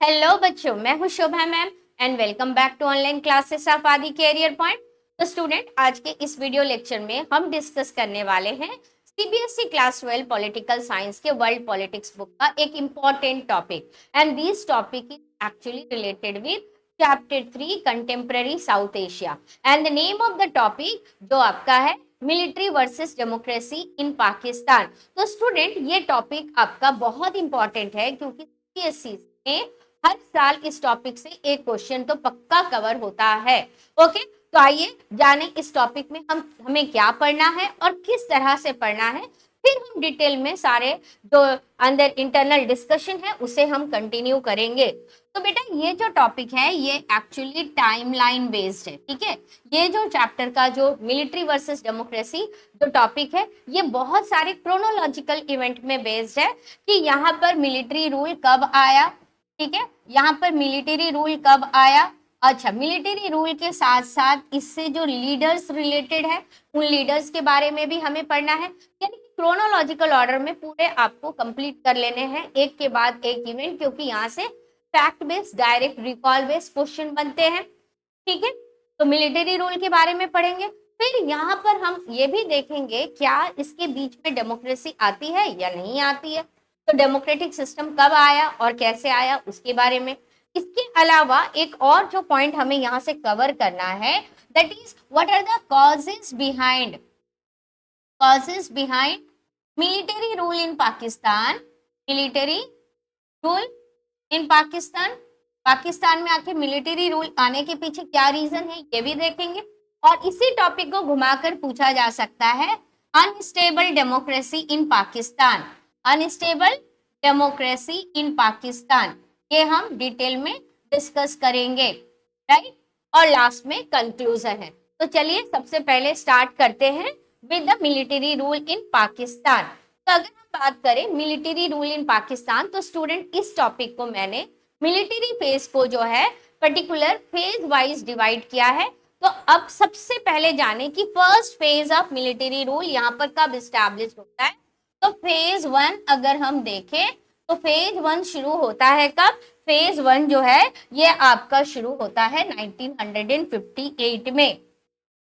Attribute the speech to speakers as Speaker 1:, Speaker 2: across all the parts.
Speaker 1: Hello बच्चों, मैं हूं Shobha ma'am and welcome back to online classes of Adi career point. तो स्टूडेंट, आज के इस वीडियो लेक्चर में हम डिस्कस करने वाले हैं सीबीएसई क्लास 12 पॉलिटिकल साइंस के वर्ल्ड पॉलिटिक्स बुक का एक important topic and this topic is actually related with chapter 3 contemporary south Asia and the name of the topic जो आपका है military versus democracy in Pakistan. तो स्टूडेंट, ये topic आपका बहुत इंपॉर्टेंट है क्योंकि सीबीएसई में हर साल इस टॉपिक से एक क्वेश्चन तो पक्का कवर होता है। ओके, तो आइए जाने इस टॉपिक में हमें क्या पढ़ना है और किस तरह से पढ़ना है, फिर हम डिटेल में सारे जो अंदर इंटरनल डिस्कशन है उसे हम कंटिन्यू करेंगे। तो बेटा, ये जो टॉपिक है ये एक्चुअली टाइमलाइन बेस्ड है। ठीक है, ये जो चैप्टर का जो मिलिट्री वर्सेस डेमोक्रेसी जो टॉपिक है ये बहुत सारे क्रोनोलॉजिकल इवेंट में बेस्ड है कि यहाँ पर मिलिट्री रूल कब आया। ठीक है, यहाँ पर मिलिट्री रूल कब आया। अच्छा, मिलिट्री रूल के साथ साथ इससे जो लीडर्स रिलेटेड है उन लीडर्स के बारे में भी हमें पढ़ना है। यानी कि क्रोनोलॉजिकल ऑर्डर में पूरे आपको कंप्लीट कर लेने हैं एक के बाद एक इवेंट, क्योंकि यहाँ से fact based direct recall based question बनते हैं। ठीक है, तो मिलिट्री रूल के बारे में पढ़ेंगे। फिर यहाँ पर हम ये भी देखेंगे क्या इसके बीच में डेमोक्रेसी आती है या नहीं आती है, तो डेमोक्रेटिक सिस्टम कब आया और कैसे आया उसके बारे में। इसके अलावा एक और जो पॉइंट हमें यहाँ से कवर करना है, that is what are the causes behind military rule in Pakistan. Military rule in Pakistan, Pakistan में आखिर मिलिट्री रूल आने के पीछे क्या रीजन है ये भी देखेंगे। और इसी टॉपिक को घुमाकर पूछा जा सकता है unstable democracy in Pakistan. Unstable democracy in Pakistan, ये हम डिटेल में डिस्कस करेंगे, राइट। और लास्ट में कंक्लूजन है। तो चलिए सबसे पहले स्टार्ट करते हैं with the military rule in Pakistan. तो अगर हम बात करें मिलिट्री रूल इन पाकिस्तान, तो स्टूडेंट इस टॉपिक को मैंने मिलिट्री फेज को जो है पर्टिकुलर फेज वाइज डिवाइड किया है। तो अब सबसे पहले जाने की first phase of military rule यहाँ पर कब स्टैब्लिश होता है। तो फेज 1 अगर हम देखें तो फेज 1 शुरू होता है कब। फेज 1 जो है ये आपका शुरू होता है 1958 में।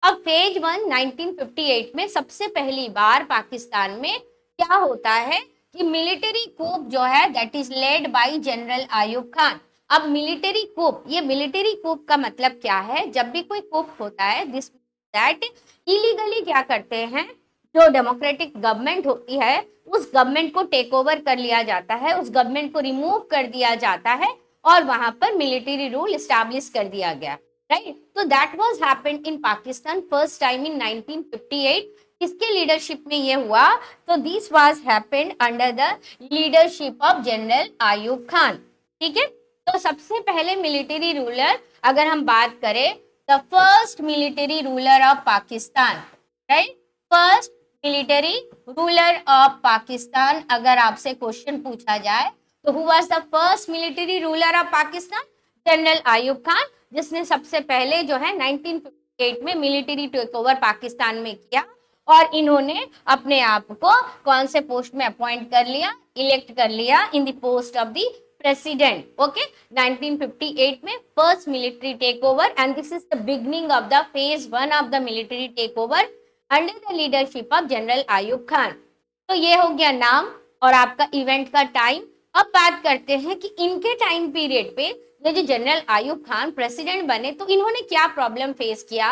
Speaker 1: अब फेज 1 1958 में सबसे पहली बार पाकिस्तान में क्या होता है कि मिलिट्री कूप जो है that is led by general Ayub Khan. अब मिलिट्री कूप, ये मिलिट्री कूप का मतलब क्या है, जब भी कोई कूप होता है दिस दैट इलीगली क्या करते हैं, जो डेमोक्रेटिक गवर्नमेंट होती है उस गवर्नमेंट को टेक ओवर कर लिया जाता है, उस गवर्नमेंट को रिमूव कर दिया जाता है और वहां पर मिलिट्री रूल एस्टैब्लिश कर दिया गया, राइट। तो that was happened in Pakistan first time in 1958। किसके लीडरशिप में ये हुआ, तो this was happened under the leadership of general Ayub Khan. ठीक है, तो सबसे पहले मिलिट्री रूलर अगर हम बात करें, the first military ruler of Pakistan, right, first military ruler of Pakistan. अगर आपसे क्वेश्चन पूछा जाए तो who was the first military ruler of Pakistan, general Ayub Khan, जिसने सबसे पहले जो है 1958 में मिलिट्री टेक ओवर पाकिस्तान में किया और इन्होंने अपने आप को कौन से पोस्ट में अपॉइंट कर लिया, इलेक्ट कर लिया in the post of the president. Okay, 1958 में first military take over and this is the beginning of the phase 1 of the military take over under the leadership of general Ayub Khan. तो ये हो गया नाम और आपका इवेंट का टाइम। अब बात करते हैं कि इनके टाइम पीरियड पे ये जो जनरल आयूब खान प्रेसिडेंट बने तो इन्होंने क्या प्रॉब्लम फेस किया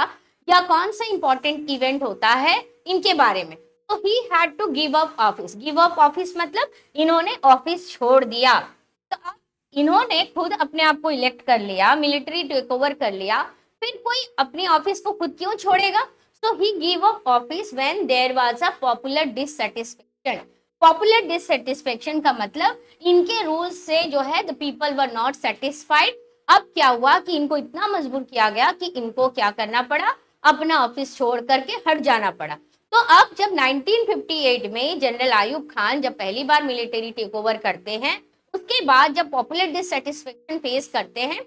Speaker 1: या कौन सा इंपॉर्टेंट इवेंट होता है इनके बारे में। तो he had to give up office. Give up office मतलब इन्होंने ऑफिस छोड़ दिया। तो अब इन्होंने खुद अपने आप को इलेक्ट कर लिया, मिलिट्री टेक ओवर कर लिया, फिर कोई अपनी ऑफिस को खुद क्यों छोड़ेगा। So he gave up office when there was a popular dissatisfaction. Popular dissatisfaction का मतलब इनके रूल्स से जो है the people were not satisfied। अब क्या हुआ कि इनको इतना मजबूर किया गया कि इनको क्या करना पड़ा, अपना ऑफिस छोड़ करके हट जाना पड़ा। तो अब जब 1958 में जनरल आयूब खान जब पहली बार मिलिट्री टेक ओवर करते हैं, उसके बाद जब पॉपुलर डिससेटिस्फेक्शन फेस करते हैं,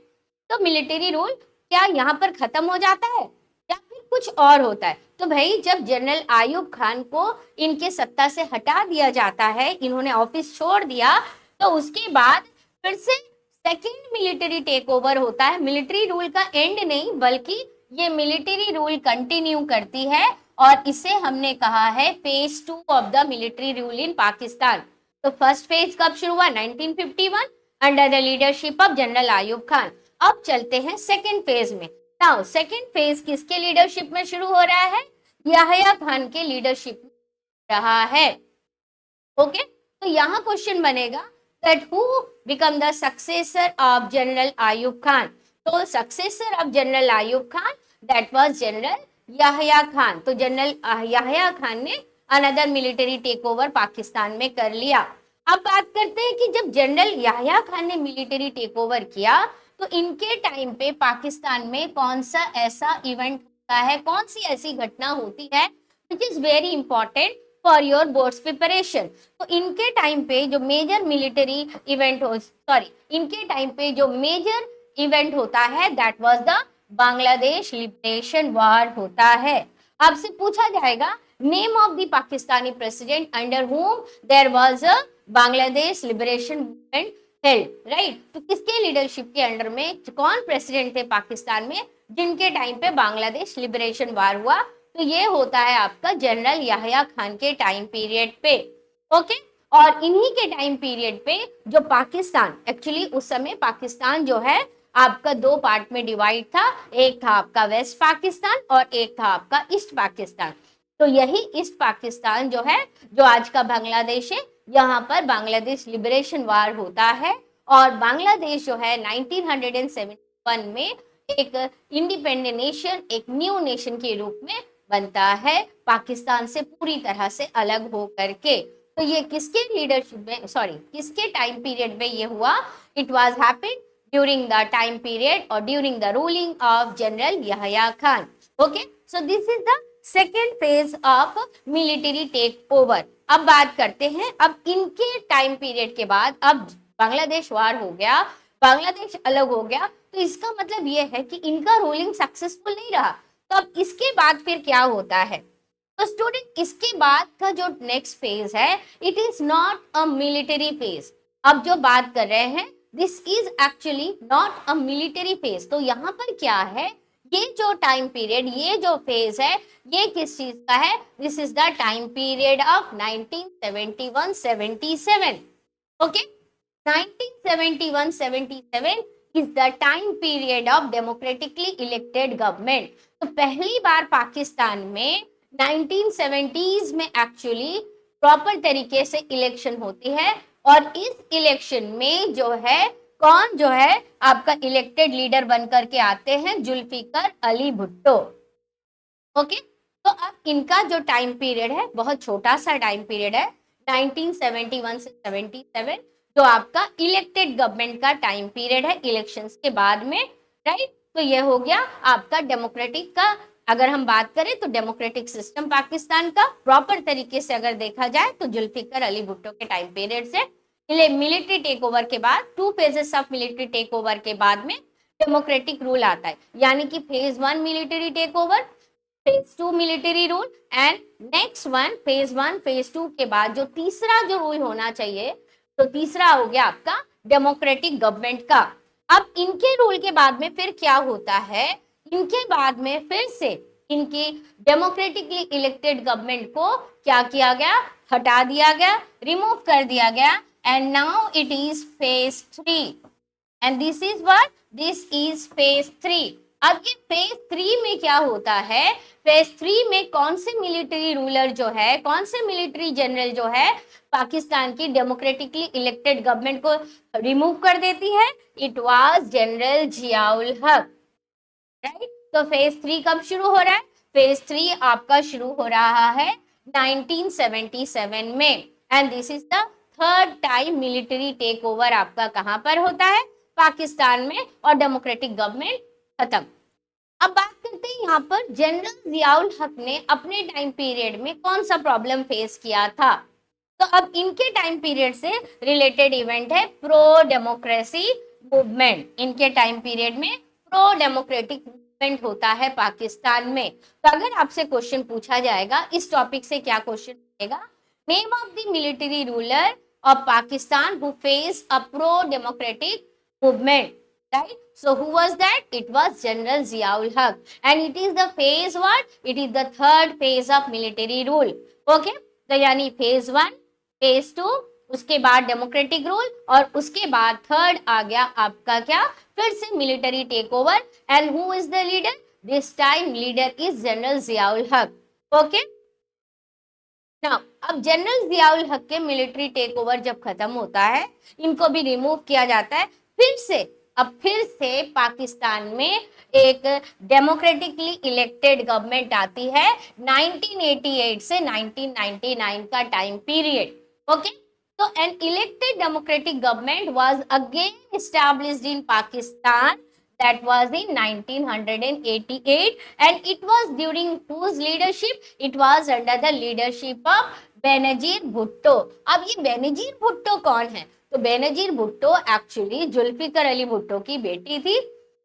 Speaker 1: तो मिलिट्री रूल क्या यहाँ पर खत्म हो जाता है या फिर कुछ और होता है। तो भाई जब जनरल आयूब खान को इनके सत्ता से हटा दिया जाता है, इन्होंने ऑफिस छोड़ दिया, तो उसके बाद फिर से सेकेंड मिलिट्री टेक ओवर होता है, मिलिट्री रूल का एंड नहीं बल्कि ये मिलिट्री रूल कंटिन्यू करती है और इसे हमने कहा है phase 2 of the military rule in Pakistan. तो फर्स्ट फेज कब शुरू हुआ? 1951 under the leadership of general Ayub Khan. अब चलते हैं सेकेंड फेज में। नाउ सेकेंड फेज किसके लीडरशिप में शुरू हो रहा है? याहिया खान के लीडरशिप में रहा है। ओके, तो यहाँ क्वेश्चन बनेगा that who become the successor of general Ayub Khan. तो successor of general Ayub Khan that was general Yahya Khan. तो जनरल याहिया खान ने another military take over Pakistan में कर लिया। अब बात करते हैं कि जब जनरल याहिया खान ने मिलिट्री टेक ओवर किया तो इनके टाइम पे पाकिस्तान में कौन सा ऐसा इवेंट होता है, कौन सी ऐसी घटना होती है which is very important for your boards preparation. तो इनके टाइम पे जो मेजर मिलिट्री इवेंट हो, सॉरी, इनके टाइम पे जो मेजर इवेंट होता है that was the Bangladesh liberation war होता है। आपसे पूछा जाएगा name of the Pakistani president under whom there was a Bangladesh liberation movement held, right. तो किसके लीडरशिप के अंडर में कौन प्रेसिडेंट थे पाकिस्तान में जिनके टाइम पे बांग्लादेश लिबरेशन वॉर हुआ? तो ये होता है आपका जनरल याहिया खान के टाइम पीरियड पे। ओके, और इन्हीं के टाइम पीरियड पे जो पाकिस्तान, एक्चुअली उस समय पाकिस्तान जो है आपका दो पार्ट में डिवाइड था, एक था आपका वेस्ट पाकिस्तान और एक था आपका ईस्ट पाकिस्तान। तो यही ईस्ट पाकिस्तान जो है, जो आज का बांग्लादेश है, यहाँ पर बांग्लादेश लिबरेशन वॉर होता है और बांग्लादेश जो है 1971 में एक इंडिपेंडेंट नेशन, एक न्यू नेशन के रूप में बनता है पाकिस्तान से पूरी तरह से अलग हो करके। तो ये किसके लीडरशिप में, सॉरी, किसके टाइम पीरियड में ये हुआ? It was happened during the time period और during the ruling of general Yahya Khan. Okay, so this is the second phase of military take over. अब बात करते हैं, अब इनके टाइम पीरियड के बाद अब बांग्लादेश वार हो गया, बांग्लादेश अलग हो गया, तो इसका मतलब ये है कि इनका रूलिंग सक्सेसफुल नहीं रहा। तो अब इसके बाद फिर क्या होता है? तो स्टूडेंट इसके बाद का जो नेक्स्ट फेज है it is not a military phase. अब जो बात कर रहे हैं this is actually not a military phase. तो यहाँ पर क्या है, ये जो टाइम पीरियड, ये जो फेज है, ये किस चीज का है? This is the time period of 1971-77। Okay, 1971-77 is the time period of democratically elected government। तो पहली बार पाकिस्तान में 1970s में एक्चुअली प्रॉपर तरीके से इलेक्शन होती है और इस इलेक्शन में जो है कौन जो है आपका इलेक्टेड लीडर बनकर के आते हैं? जुल्फिकर अली भुट्टो। ओके, तो अब इनका जो टाइम पीरियड है बहुत छोटा सा टाइम पीरियड है, 1971 से 77, जो आपका इलेक्टेड गवर्नमेंट का टाइम पीरियड है इलेक्शंस के बाद में, राइट। तो ये हो गया आपका डेमोक्रेटिक का, अगर हम बात करें तो डेमोक्रेटिक सिस्टम पाकिस्तान का प्रॉपर तरीके से अगर देखा जाए तो जुल्फिकर अली भुट्टो के टाइम पीरियड से मिलिट्री टेक ओवर के बाद, 2 phases of military take over के बाद में डेमोक्रेटिक रूल आता है। यानी कि phase 1 military take over, phase 2 military rule and next one phase 1 phase 2 के बाद जो तीसरा जो रूल होना चाहिए, तो तीसरा हो गया आपका डेमोक्रेटिक गवर्नमेंट का। अब इनके रूल के बाद में फिर क्या होता है? इनके बाद में फिर से इनकी डेमोक्रेटिकली इलेक्टेड गवर्नमेंट को क्या किया गया? हटा दिया गया, रिमूव कर दिया गया and now it is phase 3 and this is what? This is phase 3। अब ये फेज 3 में क्या होता है? फेज 3 में कौन से मिलिट्री रूलर जो है, कौन से मिलिट्री जनरल जो है पाकिस्तान की डेमोक्रेटिकली इलेक्टेड गवर्नमेंट को रिमूव कर देती है? इट वाज जनरल जियाउल हक, राइट। तो फेज 3 कब शुरू हो रहा है? फेज 3 आपका शुरू हो रहा है 1977 में and this is the third time military take over आपका कहां पर होता है? पाकिस्तान में, और डेमोक्रेटिक गवर्नमेंट खत्म। अब बात करते हैं यहाँ पर जनरल जियाउल हक ने अपने टाइम पीरियड में कौन सा प्रॉब्लम फेस किया था। तो अब इनके टाइम पीरियड से रिलेटेड इवेंट है प्रो डेमोक्रेसी मूवमेंट। इनके टाइम पीरियड में प्रो डेमोक्रेटिक मूवमेंट होता है पाकिस्तान में। तो अगर आपसे क्वेश्चन पूछा जाएगा इस टॉपिक से, क्या क्वेश्चन आएगा? Name of the military ruler of Pakistan who face a pro democratic movement, right? So who was that? It was General Ziaul Haq, and it is the phase what? It is the third phase of military rule. Okay, तो यानी phase 1, phase 2, उसके बाद democratic rule, और उसके बाद third आ गया आपका क्या, फिर से military take over. And who is the leader? This time leader is general Ziaul Haq. Okay, now अब जनरल जियाउल हक के मिलिट्री टेक ओवर जब खत्म होता है, इनको भी रिमूव किया जाता है, फिर से पाकिस्तान में एक डेमोक्रेटिकली इलेक्टेड गवर्नमेंट आती है 1988 से 1999 का time period. Okay, so an elected democratic government was again established in Pakistan. That was in 1988, and it was during whose leadership? It was under the leadership of Benazir Bhutto. अब ये बेनजीर भुट्टो कौन है? तो Benazir Bhutto actually Zulfikar Ali Bhutto की बेटी थी.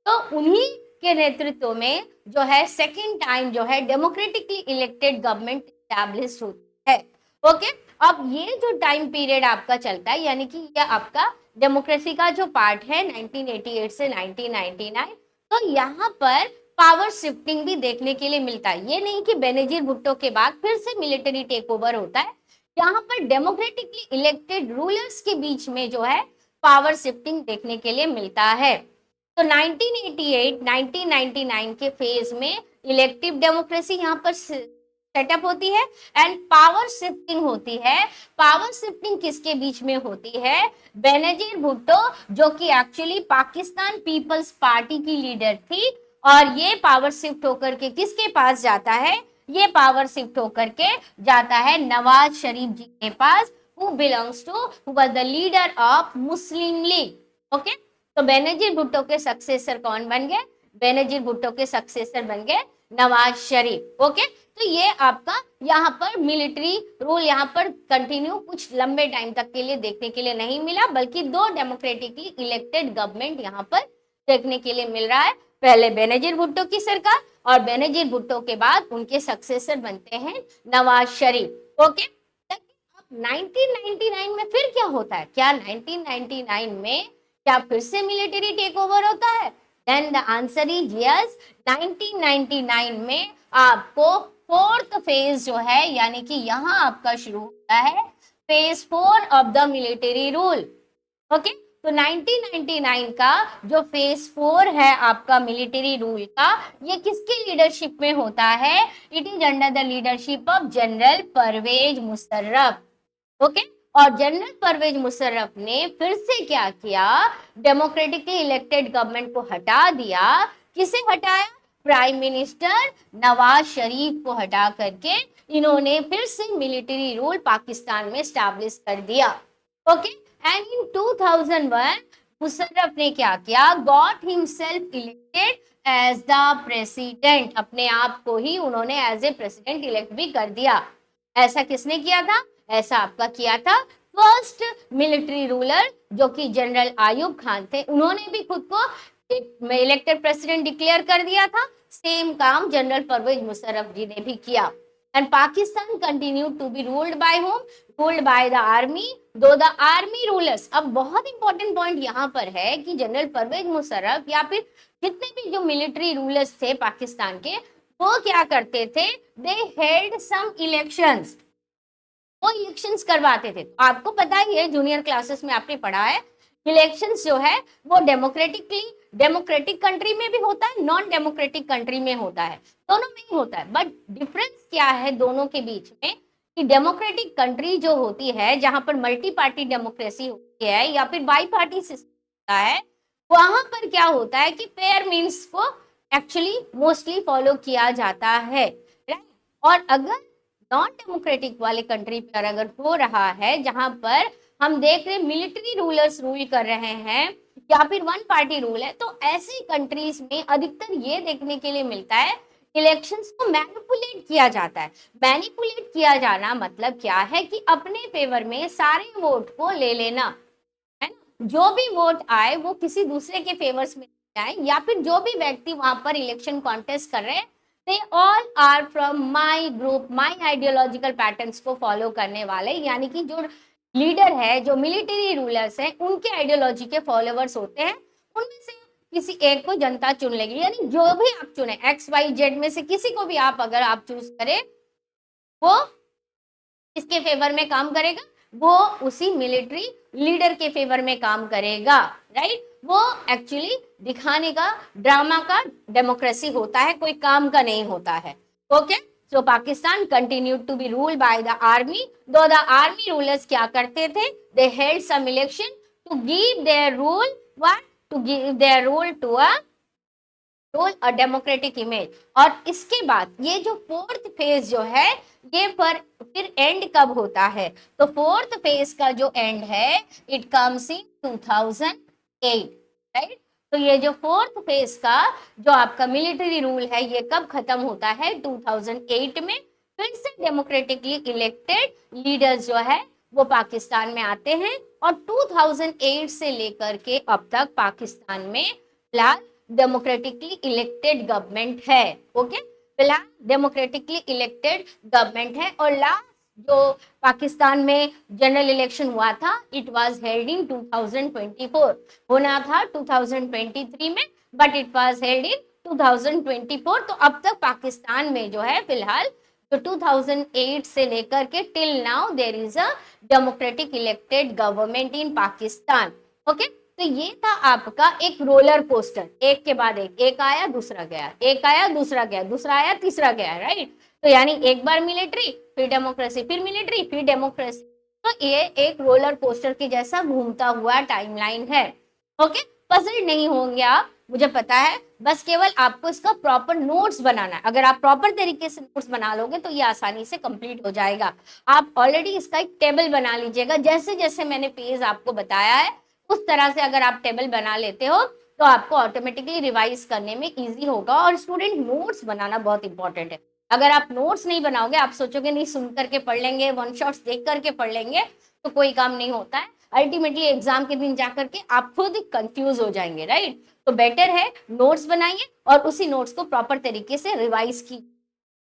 Speaker 1: तो उन्हीं के नेतृत्व में जो है सेकेंड टाइम जो है डेमोक्रेटिकली इलेक्टेड गवर्नमेंट एस्टैब्लिश होती है. ओके, अब ये जो टाइम पीरियड आपका चलता है, यानी कि ये आपका डेमोक्रेसी का जो पार्ट है 1988 से 1999, तो यहाँ पर पावर शिफ्टिंग भी देखने के लिए मिलता है. ये नहीं कि बेनजीर भुट्टो के बाद फिर से मिलिट्री टेक ओवर होता है. यहाँ पर डेमोक्रेटिकली इलेक्टेड रूलर्स के बीच में जो है पावर शिफ्टिंग देखने के लिए मिलता है. तो 1988 1999 के फेज में इलेक्टिव डेमोक्रेसी यहाँ पर सेटअप होती है एंड पावर शिफ्टिंग होती है. पावर शिफ्टिंग किसके बीच में होती है? बेनजीर भुट्टो, जो कि एक्चुअली पाकिस्तान पीपल्स पार्टी की लीडर थी, और ये पावर शिफ्ट होकर के किसके पास जाता है? ये पावर शिफ्ट होकर के जाता है नवाज शरीफ जी के पास, who belongs to, who was the leader of Muslim league. Okay, तो बेनजीर भुट्टो के सक्सेसर कौन बन गए? बेनजीर भुट्टो के सक्सेसर बन गए नवाज शरीफ. ओके, तो ये आपका यहाँ पर मिलिट्री रूल यहाँ पर कंटिन्यू कुछ लंबे टाइम तक के लिए देखने के लिए नहीं मिला, बल्कि दो डेमोक्रेटिकली इलेक्टेड गवर्नमेंट यहाँ पर देखने के लिए मिल रहा है. पहले बेनजीर भुट्टो की सरकार, और बेनजीर भुट्टो के बाद उनके सक्सेसर बनते हैं नवाज शरीफ. ओके, अब 1999 में फिर क्या होता है? क्या 1999 में क्या फिर से मिलिट्री टेक ओवर होता है? Then the answer is yes. 1999 में आपको फोर्थ फेज जो है, यानी कि यहाँ आपका शुरू होता है phase 4 of the military rule. Okay, तो 1999 का जो फेज 4 है आपका मिलिट्री रूल का, ये किसकी लीडरशिप में होता है? It is under the leadership of general Pervez Musharraf. Okay, और जनरल परवेज मुशर्रफ ने फिर से क्या किया? डेमोक्रेटिकली इलेक्टेड गवर्नमेंट को हटा दिया. किसे हटाया? प्राइम मिनिस्टर नवाज शरीफ को हटा करके इन्होंने फिर से मिलिट्री रूल पाकिस्तान में स्टैब्लिश कर दिया. ओके, एंड इन 2001 मुशर्रफ ने क्या किया? Got himself elected as the president. अपने आप को ही उन्होंने एज ए प्रेसिडेंट इलेक्ट भी कर दिया. ऐसा किसने किया था? ऐसा आपका किया था फर्स्ट मिलिट्री रूलर, जो कि जनरल आयूब खान थे. उन्होंने भी खुद को इलेक्टेड प्रेसिडेंट डिक्लेयर कर दिया था. सेम काम जनरल परवेज मुशर्रफ जी ने भी किया. And Pakistan continue to be ruled by whom? Ruled by the army, though the army rulers. अब बहुत इंपॉर्टेंट पॉइंट यहाँ पर है कि जनरल परवेज मुशर्रफ या फिर जितने भी जो मिलिट्री रूलर्स थे पाकिस्तान के, वो क्या करते थे? They held some elections. वो इलेक्शंस करवाते थे. आपको पता ही है, जूनियर क्लासेस में आपने पढ़ा है, इलेक्शंस जो है वो डेमोक्रेटिक कंट्री में भी होता है, नॉन डेमोक्रेटिक कंट्री में होता है, दोनों में ही होता है. बट डिफरेंस क्या है दोनों के बीच में? कि डेमोक्रेटिक कंट्री जो होती है, जहां पर मल्टी पार्टी डेमोक्रेसी होती है या फिर बाई पार्टी सिस्टम होता है, वहां पर क्या होता है कि फेयर मीन्स को एक्चुअली मोस्टली फॉलो किया जाता है, राइट. और अगर नॉन डेमोक्रेटिक वाले कंट्री पर अगर हो रहा है, जहां पर हम देख रहे मिलिट्री रूलर्स रूल कर रहे हैं या फिर वन पार्टी रूल है, तो ऐसी कंट्रीज में अधिकतर ये देखने के लिए मिलता है इलेक्शंस को मैनिपुलेट किया जाता है. मैनिपुलेट किया जाना मतलब क्या है? कि अपने फेवर में सारे वोट को ले लेना, है ना. जो भी वोट आए वो किसी दूसरे के फेवर्स में जाए, या फिर जो भी व्यक्ति वहां पर इलेक्शन कॉन्टेस्ट कर रहे हैं, they all are from my group, my ideological patterns को फॉलो करने वाले, यानी कि जो लीडर है, जो मिलिट्री रूलर्स हैं, उनके आइडियोलॉजी के फॉलोवर्स होते हैं. किसी एक को जनता चुन लेगी, यानी जो भी आप चुने XYZ में से किसी को भी आप अगर आप चूज करें, वो किसके फेवर में काम करेगा, वो उसी मिलिट्री लीडर के फेवर में काम करेगा, राइट। वो एक्चुअली दिखाने का, ड्रामा का डेमोक्रेसी होता है, कोई काम का नहीं होता है। Okay, so Pakistan continued to be ruled by the army, though the army rulers क्या करते थे, they held some election to give their rule, what, to give their rule to a democratic image. और इसके बाद ये जो फोर्थ फेज जो है, ये पर फिर एंड कब होता है, तो फोर्थ फेज का जो एंड है, इट कम्स इन 2008, राइट। तो ये जो फोर्थ फेज का जो आपका मिलिट्री रूल है, ये कब खत्म होता है, 2008 में। फिर से डेमोक्रेटिकली इलेक्टेड लीडर्स जो है वो पाकिस्तान में आते हैं, और 2008 से लेकर के अब तक पाकिस्तान में फिलहाल डेमोक्रेटिकली इलेक्टेड गवर्नमेंट है। ओके, फिलहाल डेमोक्रेटिकली इलेक्टेड गवर्नमेंट है। और लास्ट जो पाकिस्तान में जनरल इलेक्शन हुआ था, इट वाज हेल्ड इन 2024, होना था 2023 में, but it was held in 2024। तो अब तक पाकिस्तान में जो है फिलहाल, तो 2008 से लेकर के till now there is a democratic elected government in Pakistan. Okay, तो ये था आपका एक रोलर कोस्टर, एक के बाद एक आया दूसरा गया, एक आया दूसरा गया, दूसरा आया तीसरा गया, राइट। तो यानी एक बार मिलिट्री, फिर डेमोक्रेसी, फिर मिलिट्री, फिर डेमोक्रेसी। तो ये एक रोलर कोस्टर के जैसा घूमता हुआ टाइमलाइन है। ओके, पजल नहीं होंगे आप, मुझे पता है, बस केवल आपको इसका प्रॉपर नोट्स बनाना है। अगर आप प्रॉपर तरीके से नोट्स बना लोगे तो ये आसानी से कंप्लीट हो जाएगा। आप ऑलरेडी इसका एक टेबल बना लीजिएगा, जैसे जैसे मैंने पेज आपको बताया है उस तरह से अगर आप टेबल बना लेते हो तो आपको ऑटोमेटिकली रिवाइज करने में इजी होगा। और स्टूडेंट, नोट्स बनाना बहुत इंपॉर्टेंट है। अगर आप नोट्स नहीं बनाओगे, आप सोचोगे नहीं सुन करके पढ़ लेंगे, वन शॉट्स देख करके पढ़ लेंगे, तो कोई काम नहीं होता है। अल्टीमेटली एग्जाम के दिन जाकर के आप खुद कंफ्यूज हो जाएंगे, राइट। तो बेटर है नोट्स बनाइए और उसी नोट्स को प्रॉपर तरीके से रिवाइज की।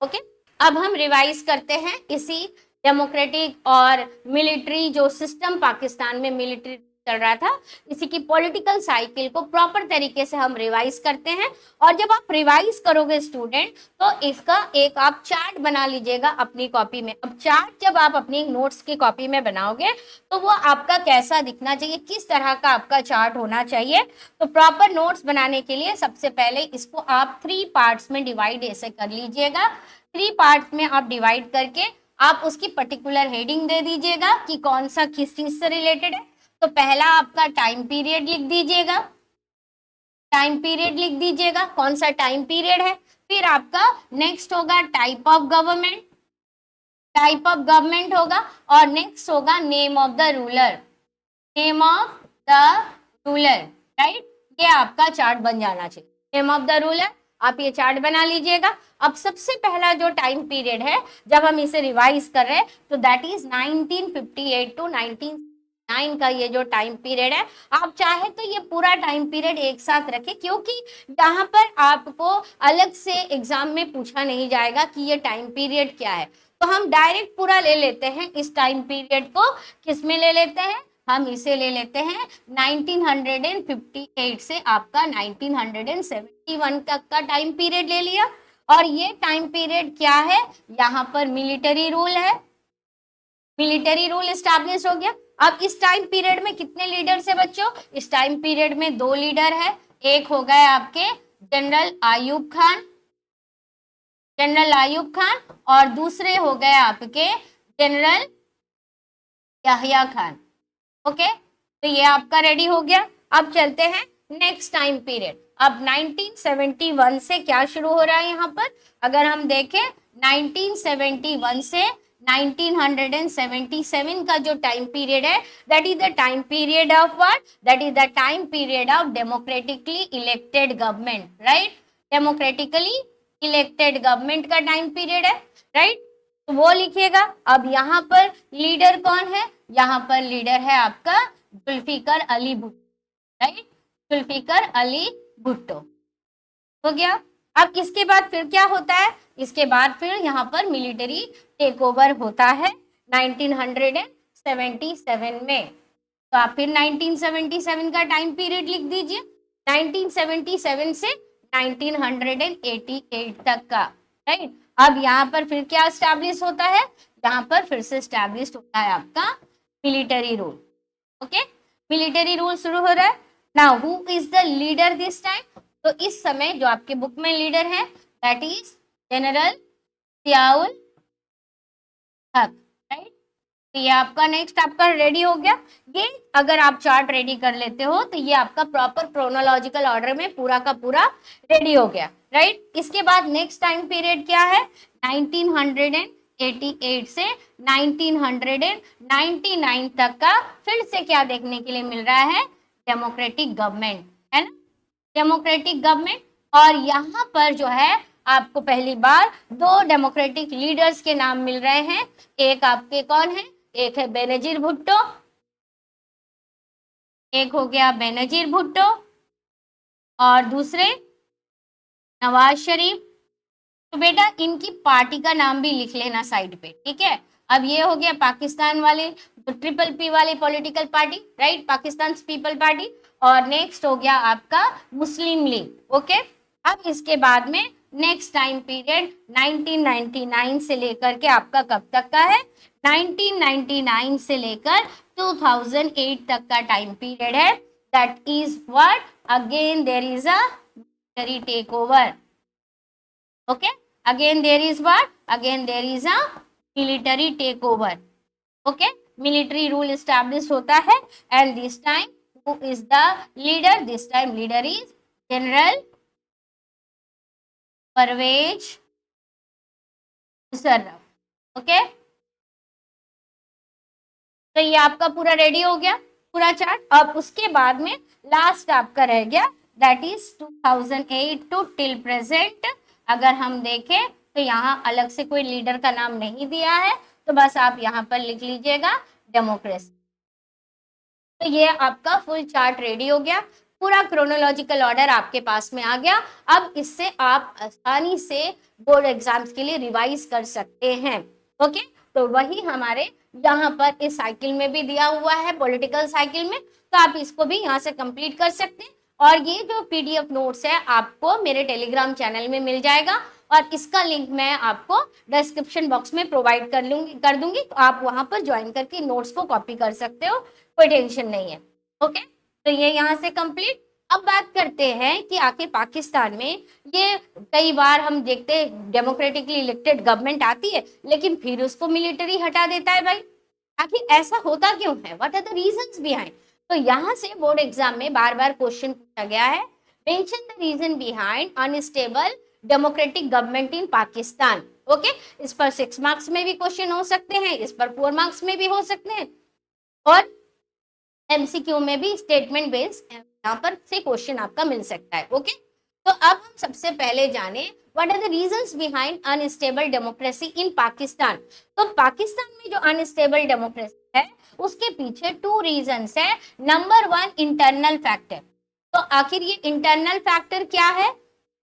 Speaker 1: ओके, अब हम रिवाइज करते हैं इसी डेमोक्रेटिक और मिलिट्री जो सिस्टम पाकिस्तान में मिलिट्री चल रहा था, इसी की पॉलिटिकल साइकिल को प्रॉपर तरीके से हम रिवाइज करते हैं। और जब आप रिवाइज करोगे स्टूडेंट, तो इसका एक आप चार्ट बना लीजिएगा अपनी कॉपी में। अब चार्ट जब आप अपनी नोट्स की कॉपी में बनाओगे तो वो आपका कैसा दिखना चाहिए, किस तरह का आपका चार्ट होना चाहिए। तो प्रॉपर नोट्स बनाने के लिए सबसे पहले इसको आप 3 पार्ट्स में डिवाइड ऐसे कर लीजिएगा। 3 पार्ट्स में आप डिवाइड करके आप उसकी पर्टिकुलर हेडिंग दे दीजिएगा कि कौन सा किस चीज से रिलेटेड है। तो पहला आपका टाइम पीरियड लिख दीजिएगा, टाइम पीरियड लिख दीजिएगा, कौन सा टाइम पीरियड है। फिर आपका नेक्स्ट होगा type of government, type of government होगा। और नेक्स्ट होगा name of the ruler, name of the ruler, right. ये आपका चार्ट बन जाना चाहिए, नेम ऑफ द रूलर। आप ये चार्ट बना लीजिएगा। अब सबसे पहला जो टाइम पीरियड है, जब हम इसे रिवाइज कर रहे हैं, तो दैट इज 1958 टू 1909 का ये जो टाइम पीरियड है। आप चाहे तो ये पूरा टाइम पीरियड एक साथ रखें, क्योंकि यहाँ पर आपको अलग से एग्जाम में पूछा नहीं जाएगा कि ये टाइम पीरियड क्या है। तो हम डायरेक्ट पूरा ले लेते हैं इस टाइम पीरियड को। किस में ले लेते हैं, हम इसे ले लेते हैं 1958 से आपका 1971 तक का टाइम पीरियड ले लिया। और ये टाइम पीरियड क्या है, यहाँ पर मिलिट्री रूल है, मिलिट्री रूल एस्टैब्लिश हो गया। अब इस टाइम पीरियड में कितने लीडर्स है बच्चों, इस टाइम पीरियड में 2 लीडर है। एक हो गए आपके जनरल आयूब खान, जनरल आयूब खान, और दूसरे हो गए आपके जनरल याहिया खान। ओके, तो ये आपका रेडी हो गया। अब चलते हैं नेक्स्ट टाइम पीरियड। अब 1971 से क्या शुरू हो रहा है यहाँ पर, अगर हम देखें 1971 से 1977 का जो टाइम पीरियड है, that is the time period of what, that is the time period of democratically elected government, right. Democratically elected government का टाइम पीरियड है, राइट। तो वो लिखिएगा। अब यहाँ पर लीडर कौन है, यहाँ पर लीडर है आपका जुल्फिकर अली भुट्टो, राइट, जुल्फिकर अली भुट्टो हो गया। अब इसके बाद फिर क्या होता है, इसके बाद फिर यहाँ पर मिलिट्री टेक ओवर होता है 1977 में। तो आप फिर 1977 का टाइम पीरियड लिख दीजिए, 1977 से 1988 तक का, राइट। अब यहाँ पर फिर क्या स्टैब्लिश होता है, यहाँ पर फिर से स्टैब्लिश होता है आपका military rule. Okay, military rule शुरू हो रहा है। Now who is the leader this time, तो इस समय जो आपके बुक में लीडर है दैट इज जनरल जियाउल हक, राइट। तो ये आपका नेक्स्ट आपका रेडी हो गया। ये अगर आप चार्ट रेडी कर लेते हो तो ये आपका प्रॉपर क्रोनोलॉजिकल ऑर्डर में पूरा का पूरा रेडी हो गया, राइट। इसके बाद नेक्स्ट टाइम पीरियड क्या है, 1988 से 1999 तक का फिर से क्या देखने के लिए मिल रहा है, डेमोक्रेटिक गवर्नमेंट, है ना, डेमोक्रेटिक गवर्नमेंट। और यहाँ पर जो है आपको पहली बार दो डेमोक्रेटिक लीडर्स के नाम मिल रहे हैं। एक आपके कौन है, एक है बेनजीर भुट्टो, एक हो गया बेनजीर भुट्टो और दूसरे नवाज शरीफ। तो बेटा इनकी पार्टी का नाम भी लिख लेना साइड पे, ठीक है। अब ये हो गया पाकिस्तान वाले ट्रिपल पी वाली political party, right, Pakistan people party. और नेक्स्ट हो गया आपका मुस्लिम लीग। ओके, अब इसके बाद में नेक्स्ट टाइम पीरियड 1999 से लेकर के आपका कब तक का है, 1999 से लेकर 2008 तक का टाइम पीरियड है। That is what, again there is a military take over. Okay, again there is what, again there is a military takeover. Okay, military rule established होता है and this time who is the leader, this time leader is General Parvez Musharraf. Okay, तो ये आपका पूरा ready हो गया पूरा chart. अब उसके बाद में लास्ट आपका रह गया that is 2008 to till present. अगर हम देखें तो यहाँ अलग से कोई लीडर का नाम नहीं दिया है, तो बस आप यहाँ पर लिख लीजिएगा डेमोक्रेसी। तो ये आपका फुल चार्ट रेडी हो गया, पूरा क्रोनोलॉजिकल ऑर्डर आपके पास में आ गया। अब इससे आप आसानी से बोर्ड एग्जाम्स के लिए रिवाइज कर सकते हैं। ओके, तो वही हमारे यहाँ पर इस साइकिल में भी दिया हुआ है, पॉलिटिकल साइकिल में, तो आप इसको भी यहाँ से कंप्लीट कर सकते हैं। और ये जो पीडीएफ नोट्स है आपको मेरे टेलीग्राम चैनल में मिल जाएगा और इसका लिंक मैं आपको डिस्क्रिप्शन बॉक्स में प्रोवाइड कर दूंगी, तो आप वहां पर ज्वाइन करके नोट्स को कॉपी कर सकते हो, कोई टेंशन नहीं है। ओके, तो ये यहाँ से कंप्लीट। अब बात करते हैं कि आखिर पाकिस्तान में ये कई बार हम देखते हैं डेमोक्रेटिकली इलेक्टेड गवर्नमेंट आती है लेकिन फिर उसको मिलिट्री हटा देता है। भाई आखिर ऐसा होता क्यों है, what are the reasons behind. तो यहाँ से बोर्ड एग्जाम में बार बार क्वेश्चन पूछा गया है, mention the reason behind unstable democratic government in Pakistan. Okay, इस पर 6 मार्क्स में भी क्वेश्चन हो सकते हैं, इस पर 4 मार्क्स में भी हो सकते हैं और एमसीक्यू में भी स्टेटमेंट बेस्ड यहाँ पर से क्वेश्चन आपका मिल सकता है। ओके, तो अब हम सबसे पहले जाने what are the reasons behind unstable democracy in Pakistan. तो पाकिस्तान में जो अनस्टेबल डेमोक्रेसी है उसके पीछे 2 रीजंस है। Number 1 internal factor. तो आखिर ये इंटरनल फैक्टर क्या है,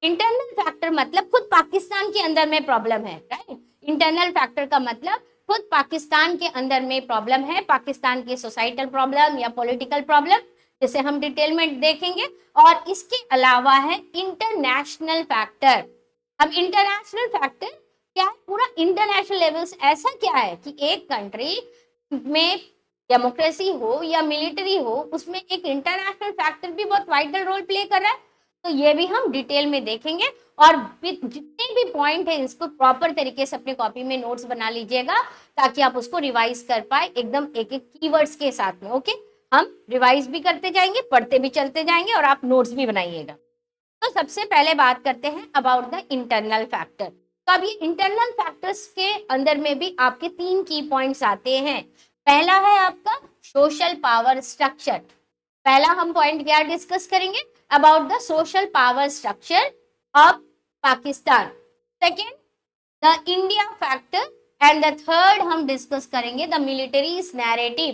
Speaker 1: इंटरनल फैक्टर मतलब खुद पाकिस्तान के अंदर में प्रॉब्लम है, राइट। इंटरनल फैक्टर का मतलब खुद पाकिस्तान के अंदर में प्रॉब्लम है, पाकिस्तान की सोसाइटल प्रॉब्लम या पॉलिटिकल प्रॉब्लम, जिसे हम डिटेल में देखेंगे। और इसके अलावा है इंटरनेशनल फैक्टर। अब इंटरनेशनल फैक्टर क्या है, पूरा इंटरनेशनल लेवल से ऐसा क्या है कि एक कंट्री में डेमोक्रेसी हो या मिलिट्री हो उसमें एक इंटरनेशनल फैक्टर भी बहुत वाइटल रोल प्ले कर रहा है। तो ये भी हम डिटेल में देखेंगे और जितने भी पॉइंट है इसको प्रॉपर तरीके से अपनी कॉपी में नोट्स बना लीजिएगा ताकि आप उसको रिवाइज कर पाए एकदम एक एक कीवर्ड्स के साथ में। ओके, हम रिवाइज भी करते जाएंगे, पढ़ते भी चलते जाएंगे और आप नोट्स भी बनाइएगा। तो सबसे पहले बात करते हैं अबाउट द इंटरनल फैक्टर। तो अब ये इंटरनल फैक्टर्स के अंदर में भी आपके 3 की पॉइंट्स आते हैं। पहला है आपका सोशल पावर स्ट्रक्चर। पहला हम पॉइंट क्या डिस्कस करेंगे, about the social power structure of Pakistan. Second the India factor and the third हम डिस्कस करेंगे the military narrative.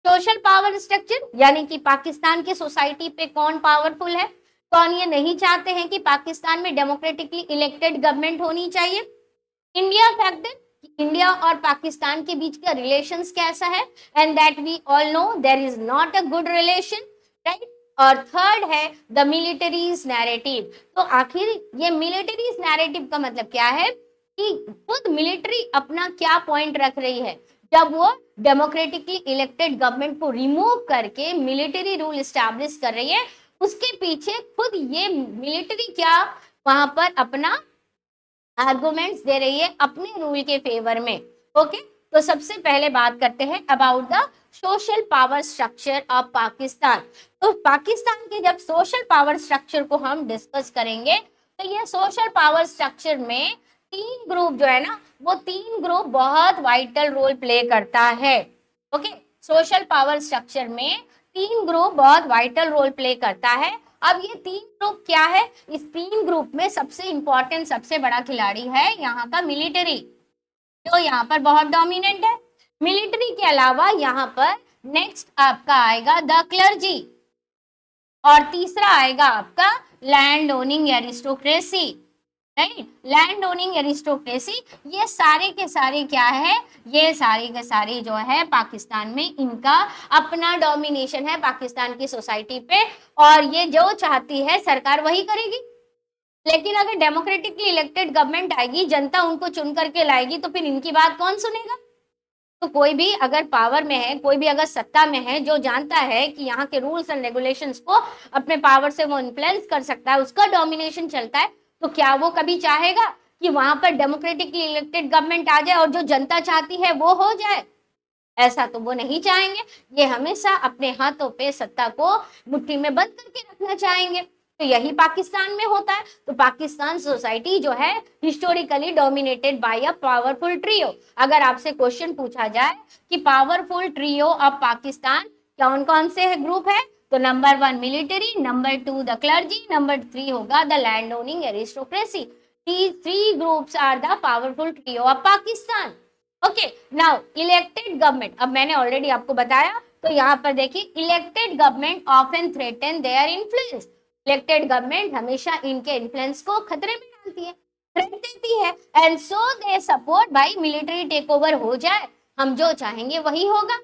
Speaker 1: Social power structure यानी कि पाकिस्तान की सोसाइटी पे कौन पावरफुल है, कौन ये नहीं चाहते हैं कि पाकिस्तान में डेमोक्रेटिकली इलेक्टेड गवर्नमेंट होनी चाहिए। इंडिया फैक्टर, इंडिया और पाकिस्तान के बीच का रिलेशंस कैसा है, and that we all know there is not a good relation, right. और थर्ड है द मिलिटरीज नैरेटिव। तो आखिर ये मिलिटरीज नैरेटिव का मतलब क्या है कि खुद मिलिट्री अपना क्या पॉइंट रख रही है जब वो डेमोक्रेटिकली इलेक्टेड गवर्नमेंट को रिमूव करके मिलिट्री रूल एस्टैब्लिश कर रही है, उसके पीछे खुद ये मिलिट्री क्या वहां पर अपना आर्गुमेंट्स दे रही है अपने रूल के फेवर में। ओके, तो सबसे पहले बात करते हैं about the social power structure of Pakistan. तो पाकिस्तान के जब सोशल पावर स्ट्रक्चर को हम डिस्कस करेंगे तो ये सोशल पावर स्ट्रक्चर में तीन ग्रुप जो है ना, वो तीन ग्रुप बहुत वाइटल रोल प्ले करता है। ओके, सोशल पावर स्ट्रक्चर में तीन ग्रुप बहुत वाइटल रोल प्ले करता है। अब ये तीन ग्रुप क्या है, इस तीन ग्रुप में सबसे इंपॉर्टेंट सबसे बड़ा खिलाड़ी है यहाँ का मिलिट्री, जो यहाँ पर बहुत डोमिनेंट है। मिलिट्री के अलावा यहाँ पर नेक्स्ट आपका आएगा द क्लर्जी, और तीसरा आएगा आपका land owning aristocracy. Right, land owning aristocracy, ये सारे के सारे क्या है, ये सारे के सारे जो है पाकिस्तान में इनका अपना डोमिनेशन है पाकिस्तान की सोसाइटी पे, और ये जो चाहती है सरकार वही करेगी। लेकिन अगर डेमोक्रेटिकली इलेक्टेड गवर्नमेंट आएगी, जनता उनको चुन करके लाएगी, तो फिर इनकी बात कौन सुनेगा। तो कोई भी अगर पावर में है, कोई भी अगर सत्ता में है, जो जानता है कि यहाँ के रूल्स एंड रेगुलेशंस को अपने पावर से वो इन्फ्लुएंस कर सकता है, उसका डोमिनेशन चलता है, तो क्या वो कभी चाहेगा कि वहां पर डेमोक्रेटिकली इलेक्टेड गवर्नमेंट आ जाए और जो जनता चाहती है वो हो जाए? ऐसा तो वो नहीं चाहेंगे। ये हमेशा अपने हाथों पे सत्ता को मुट्ठी में बंद करके रखना चाहेंगे। तो यही पाकिस्तान में होता है। तो पाकिस्तान सोसाइटी जो है historically dominated by a powerful trio. अगर आपसे क्वेश्चन पूछा जाए कि पावरफुल ट्रियो ऑफ पाकिस्तान कौन कौन से ग्रुप है, तो number 1 military, number 2 the clergy, number 3 होगा the land owning aristocracy. Three groups are the powerful trio of Pakistan. Okay, now elected government, अब मैंने ऑलरेडी आपको बताया, तो यहाँ पर देखिए elected government often threaten their influence. Elected government हमेशा इनके इन्फ्लुएंस को खतरे में डालती है, थ्रेट देती है, एंड सो दे सपोर्ट भाई मिलिट्री टेक ओवर हो जाए, हम जो चाहेंगे वही होगा।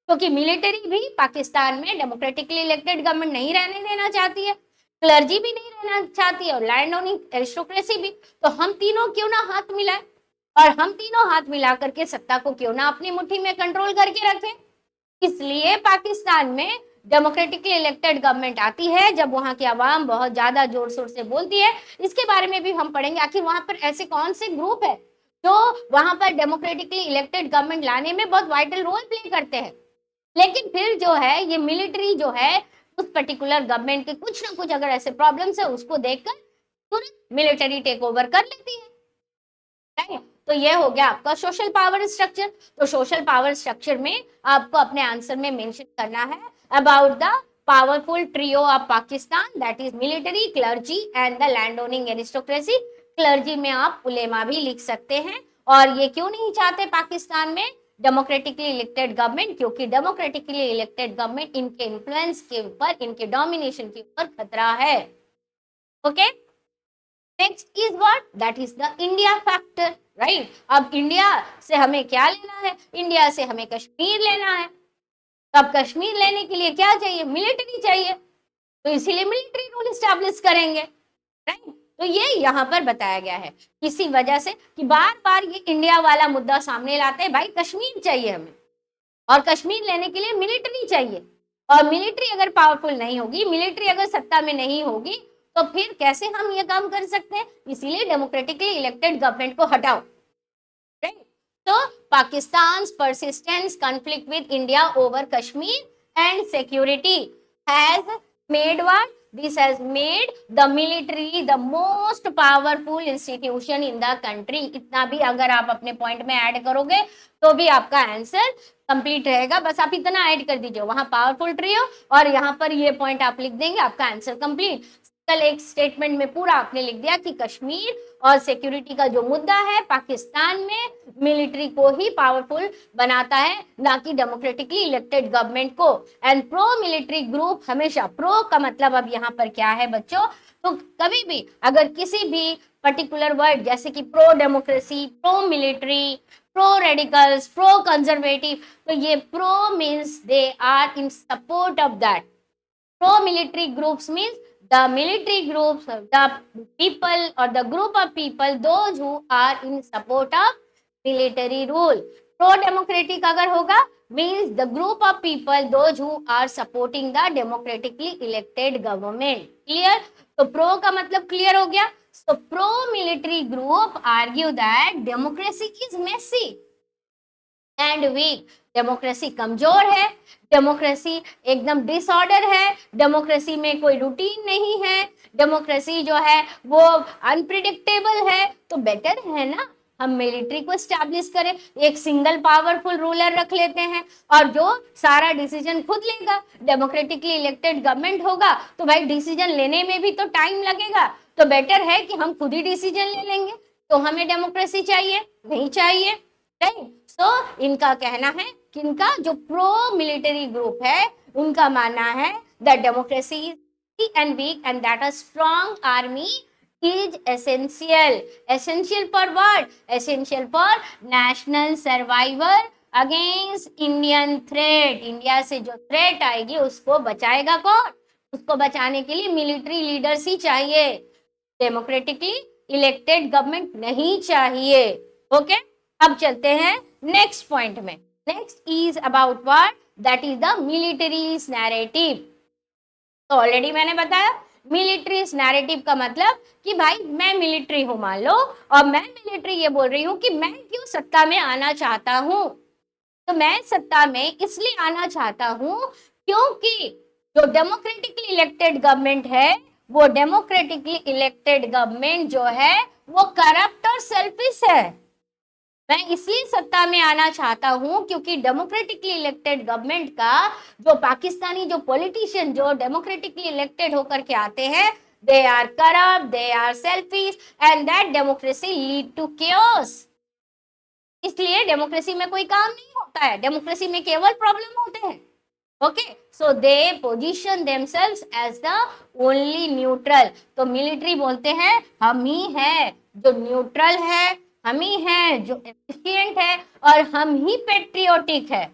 Speaker 1: क्योंकि मिलिट्री भी पाकिस्तान में डेमोक्रेटिकली इलेक्टेड गवर्नमेंट नहीं रहने देना चाहती है, क्लर्जी भी नहीं रहना चाहती है, और लैंड ओनिंग एरिस्टोक्रेसी भी। तो हम तीनों क्यों ना हाथ मिलाएं, और हम तीनों हाथ मिला करके सत्ता को क्यों ना अपनी मुट्ठी में कंट्रोल करके रखें। इसलिए पाकिस्तान में डेमोक्रेटिकली इलेक्टेड गवर्नमेंट आती है जब वहां की आवाम बहुत ज्यादा जोर शोर से बोलती है। इसके बारे में भी हम पढ़ेंगे, आखिर वहां पर ऐसे कौन से ग्रुप है जो वहां पर डेमोक्रेटिकली इलेक्टेड गवर्नमेंट लाने में बहुत वाइटल रोल प्ले करते हैं। लेकिन फिर जो है ये मिलिट्री जो है उस पर्टिकुलर गवर्नमेंट के कुछ ना कुछ अगर ऐसे प्रॉब्लम्स है उसको देखकर तुरंत मिलिट्री टेक ओवर कर लेती है। तो ये हो गया आपका सोशल पावर स्ट्रक्चर। तो सोशल पावर स्ट्रक्चर में आपको अपने आंसर में मेंशन करना है about the powerful trio of Pakistan, that is military, clergy and the land owning aristocracy. Clergy में आप उलेमा भी लिख सकते हैं। और ये क्यों नहीं चाहते पाकिस्तान में डेमोक्रेटिकली इलेक्टेड गवर्नमेंट, क्योंकि डेमोक्रेटिकली इलेक्टेड गवर्नमेंट इनके इन्फ्लुएंस के ऊपर, इनके डोमिनेशन के ऊपर खतरा है। Okay, next is what, that is the India factor, right. अब इंडिया से हमें क्या लेना है, इंडिया से हमें कश्मीर लेना है। तो अब कश्मीर लेने के लिए क्या चाहिए, मिलिट्री चाहिए, तो इसीलिए मिलिट्री रूल एस्टैब्लिश करेंगे, राइट। तो ये यहाँ पर बताया गया है इसी वजह से कि बार बार ये इंडिया वाला मुद्दा सामने लाते हैं, भाई कश्मीर चाहिए हमें, और कश्मीर लेने के लिए मिलिट्री चाहिए। और मिलिट्री अगर पावरफुल नहीं होगी, मिलिट्री अगर सत्ता में नहीं होगी, तो फिर कैसे हम ये काम कर सकते हैं। इसीलिए डेमोक्रेटिकली इलेक्टेड गवर्नमेंट को हटाओ, राइट। तो Pakistan persistent conflict with India over Kashmir and security has made what, this has made the military the most powerful institution in the country। इतना भी अगर आप अपने पॉइंट में ऐड करोगे तो भी आपका आंसर कंप्लीट रहेगा। बस आप इतना ऐड कर दीजिए, वहां पावरफुल ट्रियो और यहाँ पर ये पॉइंट आप लिख देंगे, आपका आंसर कंप्लीट। कल एक स्टेटमेंट में पूरा आपने लिख दिया कि कश्मीर और सिक्योरिटी का जो मुद्दा है पाकिस्तान में मिलिट्री को ही पावरफुल बनाता है, ना कि डेमोक्रेटिकली इलेक्टेड गवर्नमेंट को। एंड प्रो मिलिट्री ग्रुप, हमेशा प्रो का मतलब अब यहाँ पर क्या है बच्चों, तो कभी भी अगर किसी भी पर्टिकुलर वर्ड जैसे कि pro democracy, pro military, pro radicals, pro conservative, तो ये pro means they are in support of that, Pro military groups means the military groups, the people or the group of people, those who are in support of military rule. Pro democratic अगर होगा means the group of people, those who are supporting the democratically elected government. Clear? तो pro का मतलब clear हो गया. So pro military group argue that democracy is messy and weak. Democracy कमजोर है, democracy एकदम डिसऑर्डर है, डेमोक्रेसी में कोई रूटीन नहीं है, डेमोक्रेसी जो है वो अनप्रिडिक्टेबल है. तो बेटर है ना हम मिलिट्री को स्टैब्लिश करें, एक सिंगल पावरफुल रूलर रख लेते हैं और जो सारा डिसीजन खुद लेगा. डेमोक्रेटिकली इलेक्टेड गवर्नमेंट होगा तो भाई डिसीजन लेने में भी तो टाइम लगेगा. तो बेटर है कि हम खुद ही डिसीजन ले लेंगे. तो हमें डेमोक्रेसी चाहिए नहीं चाहिए? राइट. सो इनका कहना है कि इनका जो प्रो मिलिट्री ग्रुप है उनका मानना है that democracy is and weak and that a strong army is essential. Essential for what? Essential for national survival against Indian threat. India से जो थ्रेट आएगी उसको बचाएगा कौन? उसको बचाने के लिए मिलिट्री लीडर्स ही चाहिए, डेमोक्रेटिकली इलेक्टेड गवर्नमेंट नहीं चाहिए. ओके अब चलते हैं नेक्स्ट पॉइंट में. Next is about what? That is the military narrative. तो ऑलरेडी मैंने बताया मिलिट्री नैरेटिव का मतलब कि भाई मैं मिलिट्री हूं मान लो और मैं मिलिट्री ये बोल रही हूं कि मैं क्यों सत्ता में आना चाहता हूं. तो मैं सत्ता में इसलिए आना चाहता हूं क्योंकि जो डेमोक्रेटिकली इलेक्टेड गवर्नमेंट है वो डेमोक्रेटिकली इलेक्टेड गवर्नमेंट जो है वो करप्ट और सेल्फिश है. मैं इसलिए सत्ता में आना चाहता हूं क्योंकि डेमोक्रेटिकली इलेक्टेड गवर्नमेंट का जो पाकिस्तानी जो पॉलिटिशियन जो डेमोक्रेटिकली इलेक्टेड होकर के आते हैं they are corrupt, they are selfish and that democracy lead to chaos. इसलिए डेमोक्रेसी में कोई काम नहीं होता है, डेमोक्रेसी में केवल प्रॉब्लम होते हैं. Okay so they position themselves as the only neutral. तो मिलिट्री बोलते हैं हम ही है जो न्यूट्रल है, हम ही हैं जो एफिशिएंट है और हम ही पेट्रियोटिक है.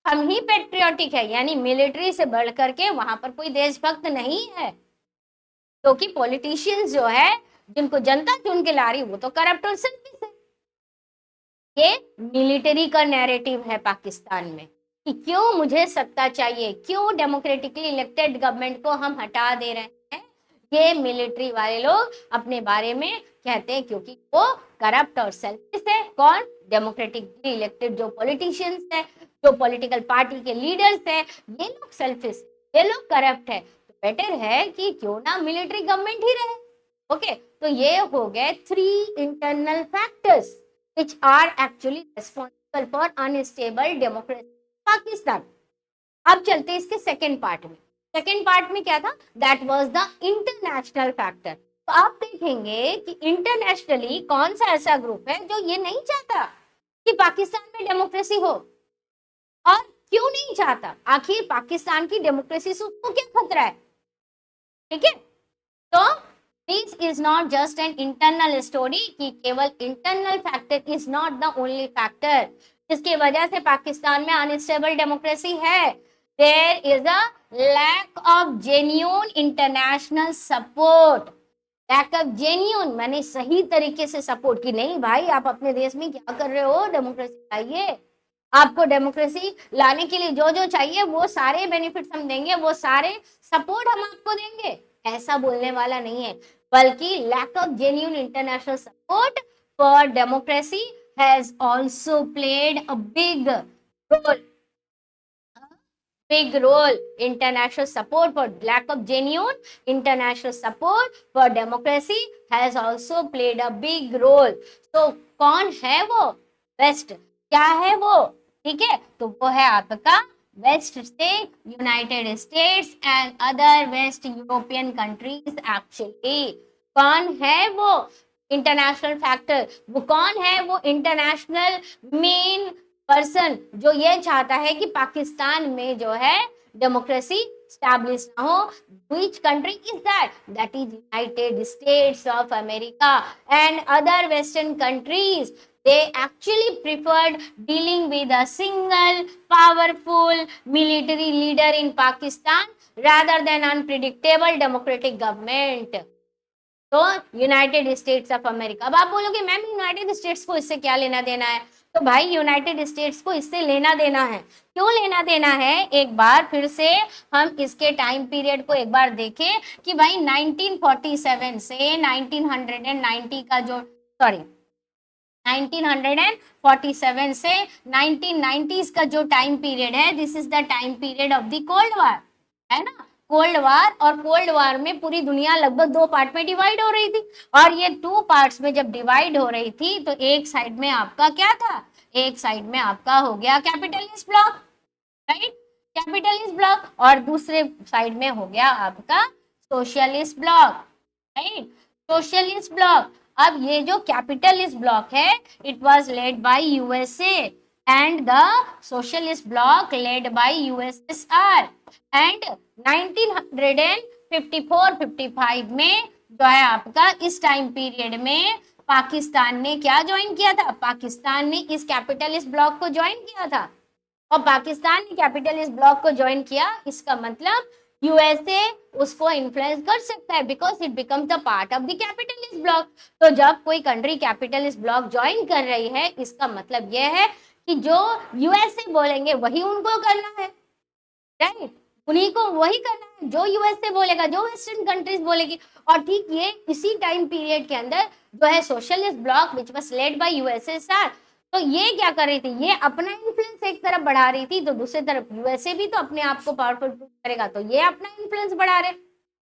Speaker 1: हम ही पेट्रियोटिक है यानी मिलिट्री से बढ़ करके वहां पर कोई देशभक्त नहीं है. क्योंकि तो पॉलिटिशियंस जो है जिनको जनता चुन के ला रही वो तो करप्ट और सेल्फिश है. ये मिलिट्री का नैरेटिव है पाकिस्तान में कि क्यों मुझे सत्ता चाहिए, क्यों डेमोक्रेटिकली इलेक्टेड गवर्नमेंट को हम हटा दे रहे हैं. ये मिलिट्री वाले लोग अपने बारे में कहते हैं क्योंकि वो करप्ट और सेल्फिश है. कौन? डेमोक्रेटिकली इलेक्टेड जो पॉलिटिशियंस है, जो पॉलिटिकल पार्टी के लीडर्स है, ये लोग सेल्फिश, ये लोग करप्ट है. तो बेटर है कि क्यों ना मिलिट्री गवर्नमेंट ही रहे. ओके तो ये हो गए 3 internal factors which are actually responsible for unstable democracy Pakistan. अब चलते इसके सेकेंड पार्ट में. सेकेंड पार्ट में क्या था? That was the international factor. तो आप देखेंगे कि इंटरनेशनली कौन सा ऐसा ग्रुप है जो ये नहीं चाहता कि पाकिस्तान में डेमोक्रेसी हो. और क्यों नहीं चाहता? आखिर पाकिस्तान की डेमोक्रेसी से उसको क्या खतरा है? ठीक है तो this is not just an internal story कि केवल internal factor is not the only factor जिसकी वजह से पाकिस्तान में अनस्टेबल डेमोक्रेसी है. There is a lack of genuine international support. Lack of genuine माने सही तरीके से सपोर्ट की नहीं भाई आप अपने देश में क्या कर रहे हो, डेमोक्रेसी चाहिए. आपको डेमोक्रेसी लाने के लिए जो जो चाहिए वो सारे बेनिफिट्स हम देंगे, वो सारे सपोर्ट हम आपको देंगे, ऐसा बोलने वाला नहीं है. बल्कि lack of genuine international support for democracy has also played a big role. International support for lack of genuine international support for democracy has also played a big role. So कौन है वो? वेस्ट. क्या है वो? ठीक है तो वो है आपका वेस्ट से United states and other waste European countries. Actually कौन है वो इंटरनेशनल फैक्टर? वो कौन है वो इंटरनेशनल मेन पर्सन जो ये चाहता है कि पाकिस्तान में जो है डेमोक्रेसी स्टैब्लिश ना हो? Which country is that? That is United States of America and other Western countries. they actually preferred dealing with a single powerful military leader in Pakistan rather than unpredictable democratic government. तो United states of America, अब आप बोलोगे ma'am United states को इससे क्या लेना देना है, तो भाई यूनाइटेड स्टेट्स को इससे लेना देना है। क्यों लेना देना है, एक बार फिर से हम इसके टाइम पीरियड को एक बार देखें कि भाई 1947 से 1990 का जो 1947 से 1990s का जो टाइम पीरियड है, this is the time period of the cold war, है ना। कोल्ड वार, और कोल्ड वार में पूरी दुनिया लगभग दो पार्ट में डिवाइड हो रही थी, और ये टू पार्ट्स में जब डिवाइड हो रही थी तो एक साइड में आपका क्या था, एक साइड में आपका हो गया capitalist block, right, capitalist block, और दूसरे साइड में हो गया आपका socialist block, right, socialist block. अब ये जो कैपिटलिस्ट ब्लॉक है, it was led by USA and the socialist block led by USSR, and 1954-55 में जो है आपका इस टाइम पीरियड में पाकिस्तान ने क्या ज्वाइन किया था, पाकिस्तान ने इस कैपिटलिस्ट ब्लॉक को ज्वाइन किया था, और पाकिस्तान ने कैपिटलिस्ट ब्लॉक को ज्वाइन किया, इसका मतलब यूएसए उसको इन्फ्लुएंस कर सकता है because it become the part of the capitalist block. तो जब कोई कंट्री कैपिटलिस्ट ब्लॉक ज्वाइन कर रही है, इसका मतलब यह है कि जो यूएसए बोलेंगे वही उनको करना है, राइट, उन्हीं को वही करना है जो यूएसए बोलेगा, जो वेस्टर्न कंट्रीज बोलेगी। और ठीक ये इसी टाइम पीरियड के अंदर जो है socialist block which was led by USSR, तो ये क्या कर रही थी, ये अपना इन्फ्लुएंस एक तरफ बढ़ा रही थी, तो दूसरी तरफ यूएसए भी तो अपने आप को पावरफुल करेगा, तो ये अपना इन्फ्लुएंस बढ़ा रहे।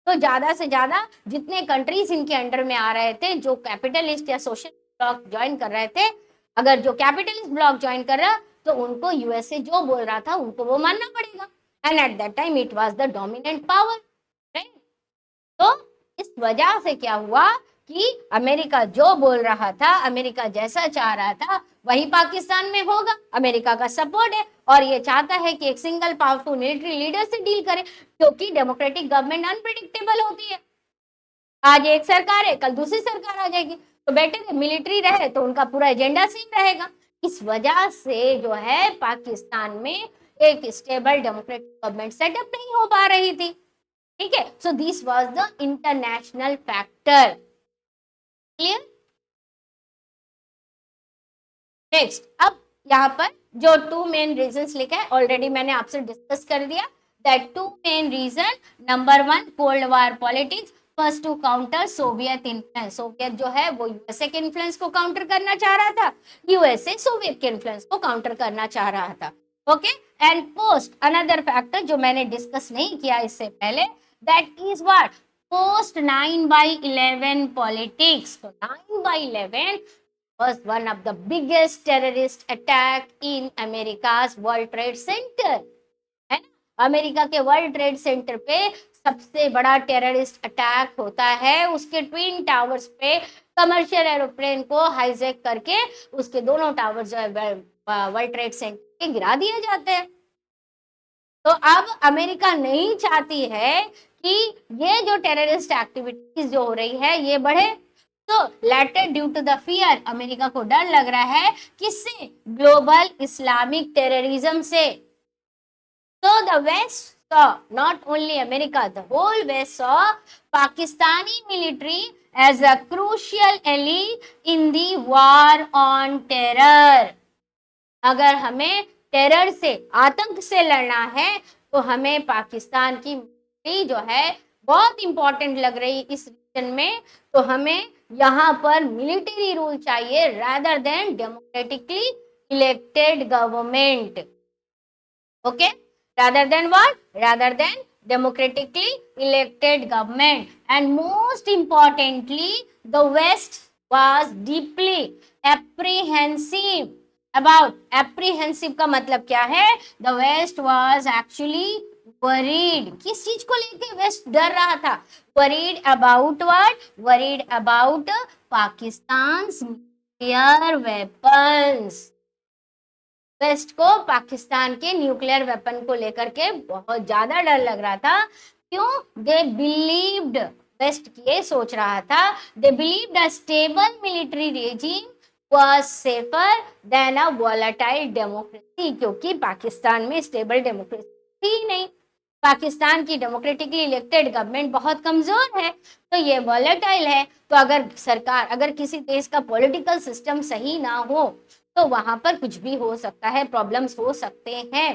Speaker 1: तो ज्यादा से ज्यादा जितने कंट्रीज इनके अंडर में आ रहे थे, जो कैपिटलिस्ट या सोशलिस्ट ब्लॉक ज्वाइन कर रहे थे, अगर जो कैपिटलिस्ट ब्लॉक ज्वाइन कर रहा तो उनको यूएसए जो बोल रहा था उनको वो मानना पड़ेगा, and at that time it was the dominant power, right. तो इस वजह से क्या हुआ कि अमेरिका जो बोल रहा था, अमेरिका जैसा चाह रहा था वही पाकिस्तान में होगा, अमेरिका का सपोर्ट है, और ये चाहता है कि एक सिंगल पावरफुल मिलिट्री लीडर से डील करे, क्योंकि डेमोक्रेटिक गवर्नमेंट अनप्रेडिक्टेबल होती है, आज एक सरकार है कल दूसरी सरकार आ जाएगी, तो बेटर मिलिट्री रहे तो उनका पूरा एजेंडा सेम रहेगा। इस वजह से जो है पाकिस्तान में एक स्टेबल डेमोक्रेटिक गवर्नमेंट सेटअप नहीं हो पा रही थी, ठीक है। So this was the international factor, clear. Next, अब यहाँ पर जो टू मेन रीजंस लिखा है ऑलरेडी मैंने आपसे डिस्कस कर दिया, that two main reason, number one cold war politics, first to counter Soviet influence, Soviet जो है वो यूएसए के इन्फ्लुएंस को काउंटर करना चाह रहा था, यूएसए सोवियत के इन्फ्लुएंस को काउंटर करना चाह रहा था, okay. And post another factor जो मैंने डिस्कस नहीं किया इससे पहले, that is what, post 9/11 politics. तो 9/11 was one of the biggest terrorist attack in America's World Trade Center, है ना, अमेरिका के वर्ल्ड ट्रेड सेंटर पे सबसे बड़ा टेररिस्ट अटैक होता है, उसके ट्विन टावर्स पे कमर्शियल एरोप्लेन को हाईजैक करके उसके दोनों टावर्स जो है वर्ल्ड ट्रेड सेंटर के गिरा दिए जाते हैं। तो अब अमेरिका नहीं चाहती है कि ये जो टेररिस्ट एक्टिविटीज जो हो रही है ये बढ़े, तो later due to the fear, America को डर लग रहा है किससे, ग्लोबल इस्लामिक टेररिज्म से। तो the west saw, not only America, the whole West saw Pakistani military as a crucial ally in the war on terror. अगर हमें टेरर से, आतंक से लड़ना है तो हमें पाकिस्तान की मिलिट्री जो है बहुत इंपॉर्टेंट लग रही इस रीजन में, तो हमें यहाँ पर मिलिट्री रूल चाहिए rather than democratically elected government, okay, rather than what, rather than democratically elected government. And most importantly, the West was deeply apprehensive about, apprehensive का मतलब क्या है, the West was actually worried, किस चीज को लेके waste डर रहा था, worried about what, worried about Pakistan's nuclear weapons, west को पाकिस्तान के न्यूक्लियर वेपन को लेकर के बहुत ज्यादा डर लग रहा था। क्यों, दे बिलीव्ड, वेस्ट ये सोच रहा था, they believed a stable military regime was safer than a volatile democracy, क्योंकि पाकिस्तान में स्टेबल डेमोक्रेसी थी नहीं, पाकिस्तान की डेमोक्रेटिकली इलेक्टेड गवर्नमेंट बहुत कमजोर है, तो ये वॉलेटाइल है। तो अगर सरकार, अगर किसी देश का पॉलिटिकल सिस्टम सही ना हो तो वहां पर कुछ भी हो सकता है, प्रॉब्लम्स हो सकते हैं।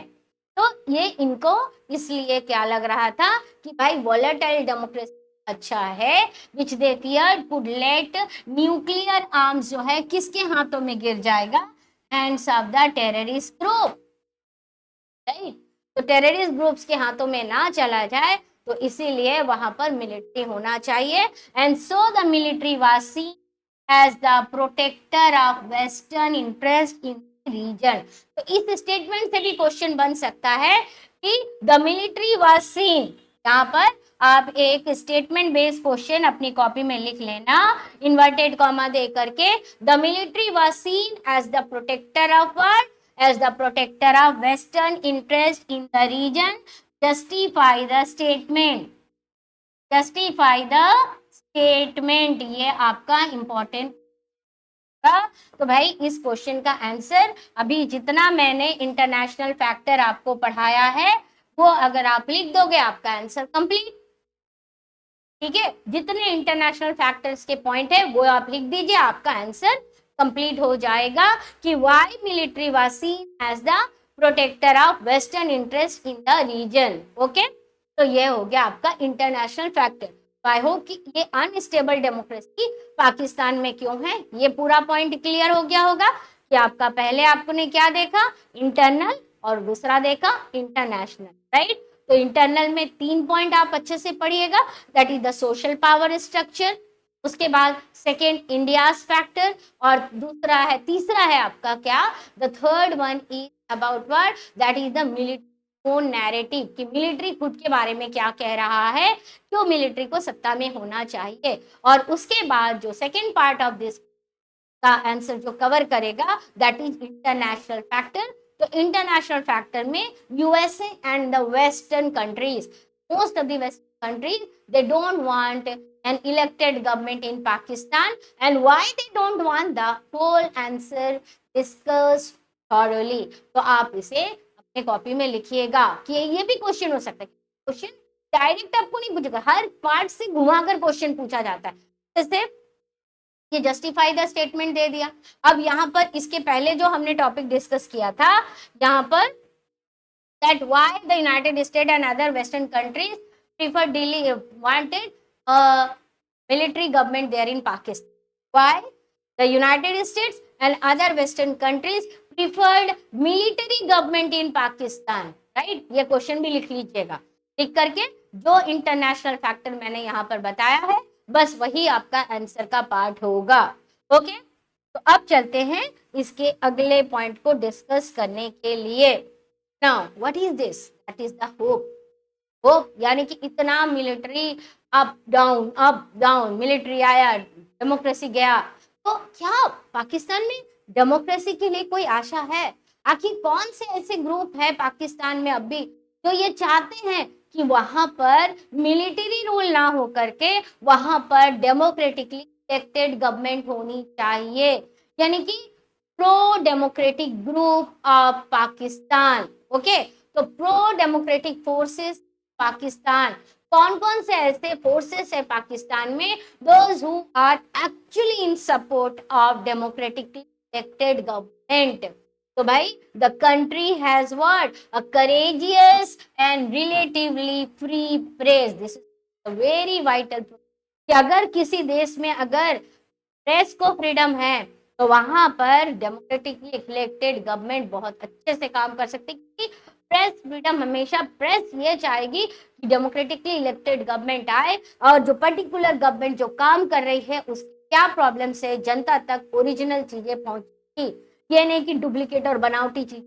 Speaker 1: तो ये इनको इसलिए क्या लग रहा था कि भाई वॉलेटाइल डेमोक्रेसी अच्छा है, which they feared could let nuclear arms जो है किसके हाथों में गिर जाएगा, hands of the terrorist group, right. तो टेररिस्ट ग्रुप्स के हाथों में ना चला जाए, तो इसीलिए वहां पर मिलिट्री होना चाहिए। And so the military was seen as the protector of western interest in region. तो इस स्टेटमेंट से भी क्वेश्चन बन सकता है कि द मिलिट्री वाज सीन, यहाँ पर आप एक स्टेटमेंट बेस्ड क्वेश्चन अपनी कॉपी में लिख लेना, इन्वर्टेड कॉमा दे करके, the military was seen as the protector of world, as the protector of western interest in the region, justify the statement, justify the statement, ये आपका इंपॉर्टेंट। तो भाई इस क्वेश्चन का आंसर अभी जितना मैंने इंटरनेशनल फैक्टर आपको पढ़ाया है वो अगर आप लिख दोगे आपका आंसर कंप्लीट, ठीक है। जितने इंटरनेशनल फैक्टर्स के पॉइंट है वो आप लिख दीजिए, आपका आंसर कंप्लीट हो जाएगा कि why military was seen as the protector of western interest in the region. Okay, तो ये हो गया आपका इंटरनेशनल फैक्टर। आई होप कि ये अनस्टेबल डेमोक्रेसी पाकिस्तान में क्यों है, ये पूरा पॉइंट क्लियर हो गया होगा कि आपका पहले आपने क्या देखा, इंटरनल, और दूसरा देखा इंटरनेशनल, राइट। तो इंटरनल में 3 पॉइंट आप अच्छे से पढ़िएगा, that is the social power structure, उसके बाद सेकेंड इंडियाज फैक्टर, और दूसरा है, तीसरा है आपका क्या, the third one is about what, that is the military own narrative, कि मिलिट्री खुद के बारे में क्या कह रहा है, क्यों मिलिट्री को सत्ता में होना चाहिए। और उसके बाद जो सेकेंड पार्ट ऑफ दिस का आंसर जो कवर करेगा दैट इज इंटरनेशनल फैक्टर। तो इंटरनेशनल फैक्टर में USA and the western countries, most of the western countries they don't want an elected government in Pakistan, and why they don't want, the whole answer discussed thoroughly। तो आप इसे अपने copy में लिखिएगा कि ये भी क्वेश्चन हो सकता है, क्वेश्चन डायरेक्ट आपको नहीं पूछेगा, हर पार्ट से घुमाकर क्वेश्चन पूछा जाता है। जैसे ये जस्टिफाई द स्टेटमेंट दे दिया। अब यहाँ पर इसके पहले जो हमने टॉपिक डिस्कस किया था, यहाँ पर that why the United States and other Western countries prefer Delhi wanted a military government there in Pakistan. Why the United States and other Western countries preferred military government in Pakistan, right? ये question भी लिख लीजिएगा, लिख करके जो international factor मैंने यहाँ पर बताया है बस वही आपका आंसर का पार्ट होगा। ओके, तो अब चलते हैं इसके अगले पॉइंट को डिस्कस करने के लिए। Now, what is this? That is the hope. Hope यानी कि इतना मिलिट्री अप डाउन मिलिट्री आया, डेमोक्रेसी गया, तो क्या पाकिस्तान में डेमोक्रेसी के लिए कोई आशा है? आखिर कौन से ऐसे ग्रुप है पाकिस्तान में अब भी जो ये चाहते हैं कि वहां पर मिलिट्री रूल ना हो करके वहां पर डेमोक्रेटिकली इलेक्टेड गवर्नमेंट होनी चाहिए, यानी कि pro democratic group of Pakistan. Okay, तो प्रो डेमोक्रेटिक फोर्सेस पाकिस्तान, कौन कौन से ऐसे फोर्सेस है पाकिस्तान में, those who are actually in support of democratically elected government. तो भाई the country has what, a courageous and relatively free press. This is very vital कि अगर किसी देश में अगर प्रेस को फ्रीडम है तो वहां पर डेमोक्रेटिकली इलेक्टेड गवर्नमेंट बहुत अच्छे से काम कर सकती है। प्रेस फ्रीडम हमेशा प्रेस ये चाहेगी कि डेमोक्रेटिकली इलेक्टेड गवर्नमेंट आए और जो पर्टिकुलर गवर्नमेंट जो काम कर रही है उसकी क्या प्रॉब्लम से जनता तक ओरिजिनल चीजें पहुंची, ये नहीं कि डुप्लीकेट और बनावटी चीज,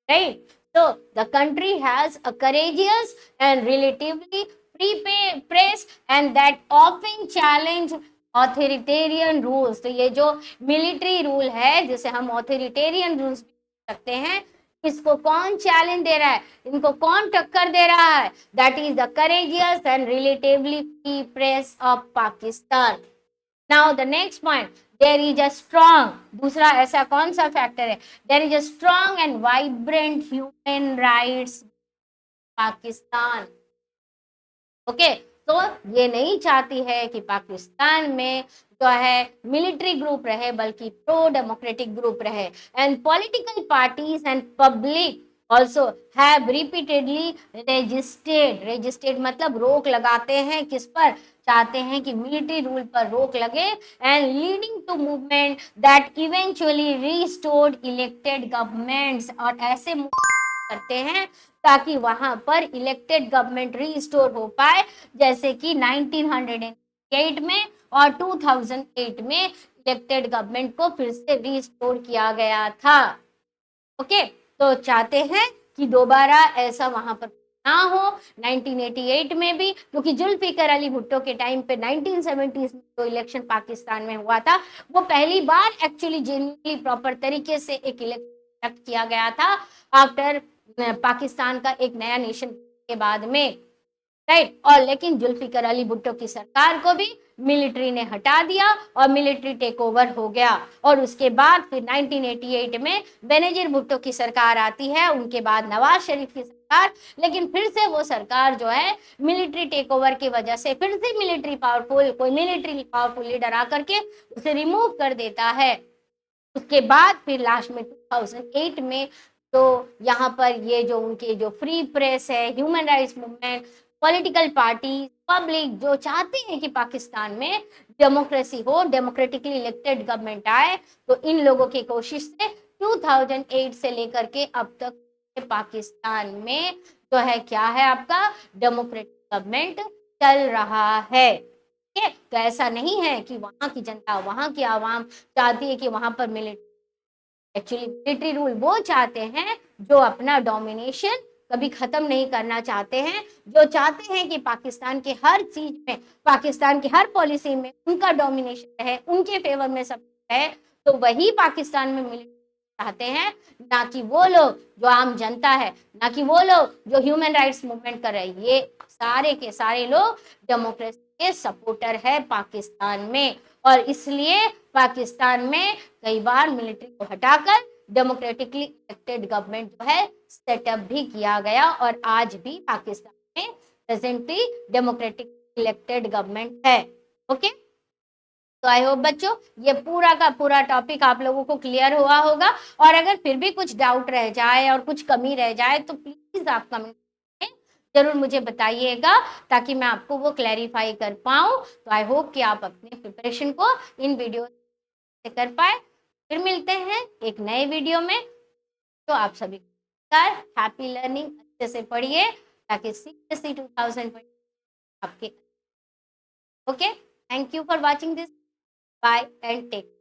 Speaker 1: राइट। तो the country has a courageous and relatively free press and that often challenge authoritarian rules. तो ये जो मिलिट्री रूल है जिसे हम ऑथोरिटेरियन रूल्स सकते हैं, इसको कौन चैलेंज दे रहा है, इनको कौन टक्कर दे रहा है, that is the courageous and relatively free press of Pakistan. Now the next point, there is a strong, दूसरा ऐसा कौन सा फैक्टर है, there is a strong and vibrant human rights Pakistan. Okay, तो ये नहीं चाहती है कि पाकिस्तान में जो है मिलिट्री ग्रुप रहे, बल्कि प्रो डेमोक्रेटिक ग्रुप रहे। And political parties and public also have repeatedly रजिस्टेड मतलब रोक लगाते हैं, किस पर, चाहते हैं कि मिलिट्री रूल पर रोक लगे, and leading to movement that eventually restored elected governments, और ऐसे करते हैं ताकि वहां पर इलेक्टेड गवर्नमेंट रीस्टोर हो पाए, जैसे कि 1908 में और 2008 में इलेक्टेड गवर्नमेंट को फिर से रीस्टोर किया गया था। ओके, तो चाहते हैं कि दोबारा ऐसा वहां पर ना हो। 1988 में भी, क्योंकि जुल्फिकर अली भुट्टो के टाइम पे 1970s में जो इलेक्शन पाकिस्तान में हुआ था, वो पहली बार एक्चुअली जेन्युइनली प्रॉपर तरीके से एक इलेक्शन किया गया था आफ्टर पाकिस्तान का एक नया नेशन के बाद में, राइट। और लेकिन जुल्फिकर अली भुट्टो की सरकार को भी मिलिट्री ने हटा दिया और मिलिट्री टेक ओवर हो गया, और उसके बाद फिर 1988 में बेनजीर भुट्टो की सरकार आती है, उनके बाद नवाज शरीफ की सरकार, लेकिन फिर से वो सरकार जो है मिलिट्री टेक ओवर की वजह से फिर से कोई मिलिट्री पावरफुल लीडर आकर के उसे रिमूव कर देता है। उसके बाद फिर लास्ट में 2008 में तो यहाँ पर ये जो उनके जो फ्री प्रेस है, human rights movement, political party, public जो चाहते हैं कि पाकिस्तान में डेमोक्रेसी हो, डेमोक्रेटिकली इलेक्टेड गवर्नमेंट आए, तो इन लोगों की कोशिश से 2008 से लेकर के अब तक पाकिस्तान में जो है क्या है आपका डेमोक्रेटिक गवर्नमेंट चल रहा है। ठीक है, तो ऐसा नहीं है कि वहां की जनता, वहां की आवाम चाहती है कि वहां पर मिलिट्री, एक्चुअली मिलिट्री रूल वो चाहते हैं जो अपना डोमिनेशन कभी खत्म नहीं करना चाहते हैं, जो चाहते हैं कि पाकिस्तान के हर चीज में, पाकिस्तान की हर पॉलिसी में उनका डोमिनेशन रहे, उनके फेवर में सब है, तो वही पाकिस्तान में मिलिट्री चाहते हैं, ना कि वो लोग जो आम जनता है, ना कि वो लोग जो ह्यूमन राइट्स मूवमेंट कर रहे हैं। ये सारे के सारे लोग डेमोक्रेसी के सपोर्टर है पाकिस्तान में, और इसलिए पाकिस्तान में कई बार मिलिट्री को हटाकर डेमोक्रेटिकली इलेक्टेड गवर्नमेंट जो है सेटअप भी किया गया, और आज भी पाकिस्तान में प्रेजेंटली डेमोक्रेटिक इलेक्टेड गवर्नमेंट है। ओके, तो आई होप बच्चों ये पूरा का पूरा टॉपिक आप लोगों को क्लियर हुआ होगा, और अगर फिर भी कुछ डाउट रह जाए और कुछ कमी रह जाए तो प्लीज आप कमेंट में जरूर मुझे बताइएगा, ताकि मैं आपको वो क्लैरिफाई कर पाऊँ। तो आई होप कि आप अपने प्रिपरेशन को इन वीडियो से कर पाए। फिर मिलते हैं एक नए वीडियो में। तो आप सभी हैप्पी लर्निंग, अच्छे से पढ़िए ताकि CBSE 2020 आपके। Okay, thank you for watching this, bye and take.